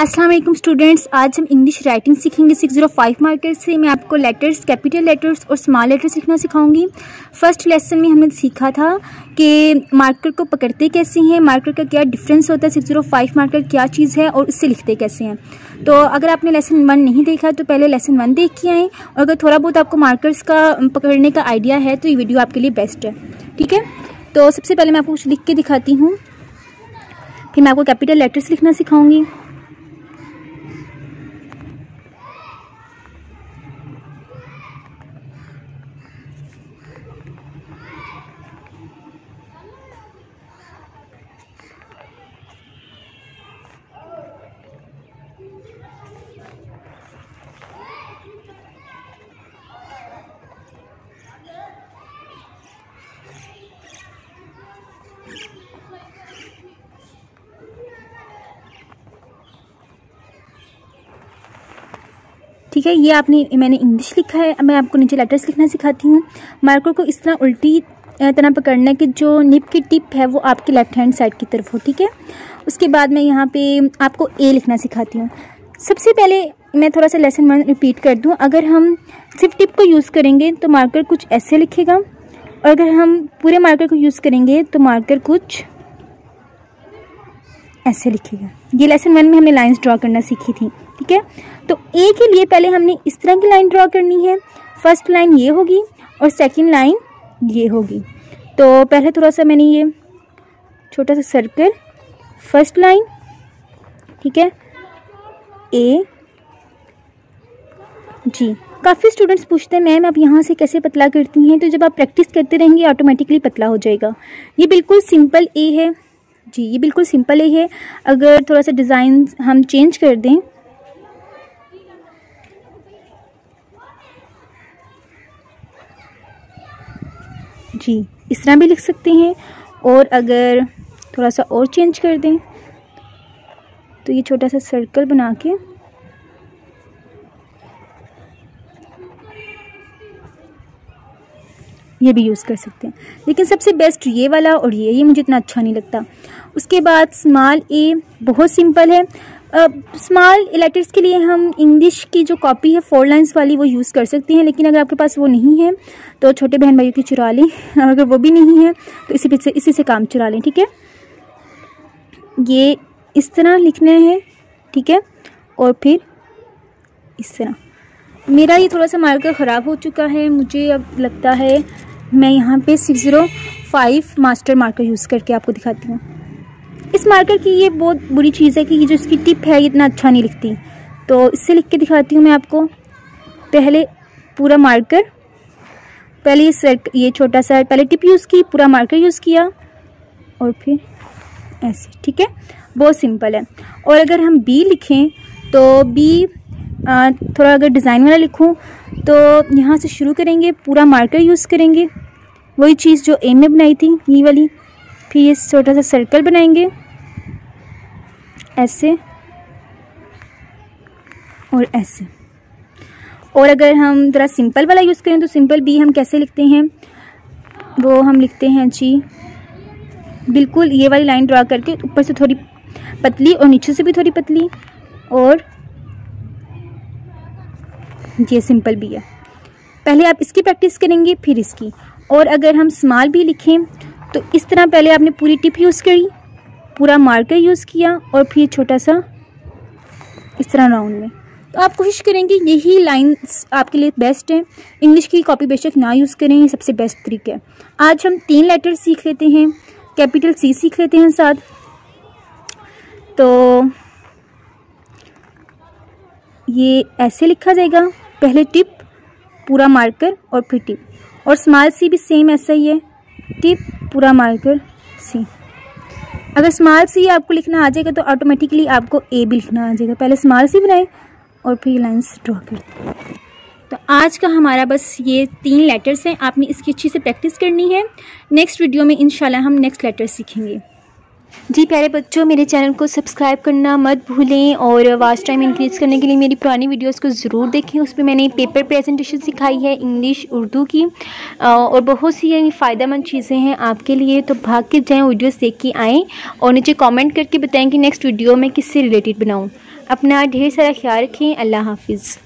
अस्सलाम वालेकुम स्टूडेंट्स, आज हम इंग्लिश राइटिंग सीखेंगे 605 मार्कर से। मैं आपको लेटर्स, कैपिटल लेटर्स और स्मॉल लेटर्स लिखना सिखाऊंगी। फर्स्ट लेसन में हमने सीखा था कि मार्कर को पकड़ते कैसे हैं, मार्कर का क्या डिफरेंस होता है, 605 मार्कर क्या चीज़ है और इससे लिखते कैसे हैं। तो अगर आपने लेसन 1 नहीं देखा तो पहले लेसन 1 देख के आएँ, और अगर थोड़ा बहुत आपको मार्कर्स का पकड़ने का आइडिया है तो ये वीडियो आपके लिए बेस्ट है। ठीक है, तो सबसे पहले मैं आपको कुछ लिख के दिखाती हूँ, फिर मैं आपको कैपिटल लेटर्स लिखना सिखाऊंगी। ठीक है, ये मैंने इंग्लिश लिखा है। अब मैं आपको नीचे लेटर्स लिखना सिखाती हूँ। मार्कर को इस तरह उल्टी तरह पकड़ना है कि जो निब की टिप है वो आपकी लेफ्ट हैंड साइड की तरफ हो। ठीक है, उसके बाद मैं यहाँ पे आपको ए लिखना सिखाती हूँ। सबसे पहले मैं थोड़ा सा लेसन 1 रिपीट कर दूँ। अगर हम सिर्फ टिप को यूज़ करेंगे तो मार्कर कुछ ऐसे लिखेगा, और अगर हम पूरे मार्कर को यूज़ करेंगे तो मार्कर कुछ ऐसे लिखेगा। ये लेसन 1 में हमने लाइंस ड्रॉ करना सीखी थी। ठीक है, तो ए के लिए पहले हमने इस तरह की लाइन ड्रॉ करनी है। फर्स्ट लाइन ये होगी और सेकंड लाइन ये होगी। तो पहले थोड़ा सा मैंने ये छोटा सा सर्कल, फर्स्ट लाइन, ठीक है, ए जी। काफ़ी स्टूडेंट्स पूछते हैं मैम आप यहाँ से कैसे पतला करती हैं, तो जब आप प्रैक्टिस करते रहेंगे ऑटोमेटिकली पतला हो जाएगा। ये बिल्कुल सिंपल ए है जी, ये बिल्कुल सिंपल ए है। अगर थोड़ा सा डिज़ाइन हम चेंज कर दें, जी इस तरह भी लिख सकते हैं, और अगर थोड़ा सा और चेंज कर दें तो ये छोटा सा सर्कल बना के ये भी यूज़ कर सकते हैं। लेकिन सबसे बेस्ट ये वाला और ये मुझे इतना अच्छा नहीं लगता। उसके बाद स्मॉल ए बहुत सिंपल है। स्मॉल लेटर्स के लिए हम इंग्लिश की जो कॉपी है 4 लाइन्स वाली वो यूज़ कर सकते हैं, लेकिन अगर आपके पास वो नहीं है तो छोटे बहन भाइयों की चुरा लें, अगर वो भी नहीं है तो इसी से काम चुरा लें। ठीक है, ये इस तरह लिखना है। ठीक है, और फिर इस तरह। मेरा ये थोड़ा सा मार्कर ख़राब हो चुका है, मुझे अब लगता है मैं यहाँ पे 605 मास्टर मार्कर यूज़ करके आपको दिखाती हूँ। इस मार्कर की ये बहुत बुरी चीज़ है कि ये जो इसकी टिप है ये इतना अच्छा नहीं लिखती, तो इससे लिख के दिखाती हूँ मैं आपको। पहले पूरा मार्कर, पहले ये छोटा सा पहले टिप यूज़ की, पूरा मार्कर यूज़ किया और फिर ऐसे। ठीक है, बहुत सिंपल है। और अगर हम बी लिखें तो बी थोड़ा अगर डिज़ाइन वाला लिखूं तो यहाँ से शुरू करेंगे, पूरा मार्कर यूज़ करेंगे, वही चीज़ जो ए में बनाई थी ये वाली। फिर ये छोटा सा सर्कल बनाएंगे ऐसे और ऐसे। और अगर हम थोड़ा सिंपल वाला यूज़ करें तो सिंपल बी हम कैसे लिखते हैं, वो हम लिखते हैं जी बिल्कुल ये वाली लाइन ड्रॉ करके ऊपर से थोड़ी पतली और नीचे से भी थोड़ी पतली, और ये सिंपल भी है। पहले आप इसकी प्रैक्टिस करेंगे फिर इसकी। और अगर हम स्मॉल भी लिखें तो इस तरह पहले आपने पूरी टिप यूज़ करी, पूरा मार्कर यूज़ किया और फिर छोटा सा इस तरह राउंड में। तो आप कोशिश करेंगे यही लाइंस आपके लिए बेस्ट है। इंग्लिश की कॉपी बेशक ना यूज़ करें, ये सबसे बेस्ट तरीका है। आज हम 3 लेटर सीख लेते हैं, कैपिटल सी सीख लेते हैं साथ। तो ये ऐसे लिखा जाएगा, पहले टिप, पूरा मार्कर और फिर टिप। और स्मॉल सी भी सेम ऐसा ही है, टिप, पूरा मार्कर, सी। अगर स्मॉल सी आपको लिखना आ जाएगा तो ऑटोमेटिकली आपको ए भी लिखना आ जाएगा। पहले स्मॉल सी बनाए और फिर लाइंस ड्रॉ कर। तो आज का हमारा बस ये 3 लेटर्स हैं, आपने इसकी अच्छी से प्रैक्टिस करनी है। नेक्स्ट वीडियो में इंशाल्लाह हम नेक्स्ट लेटर सीखेंगे। जी प्यारे बच्चों, मेरे चैनल को सब्सक्राइब करना मत भूलें, और वॉच टाइम इंक्रीज़ करने के लिए मेरी पुरानी वीडियोस को ज़रूर देखें। उस पर मैंने पेपर प्रेजेंटेशन सिखाई है इंग्लिश उर्दू की, और बहुत सी फ़ायदेमंद चीज़ें हैं आपके लिए। तो भाग के जाएँ, वीडियोस देख के आएँ और नीचे कमेंट करके बताएं कि नेक्स्ट वीडियो में किससे रिलेटेड बनाऊँ। अपना ढेर सारा ख्याल रखें। अल्लाह हाफिज़।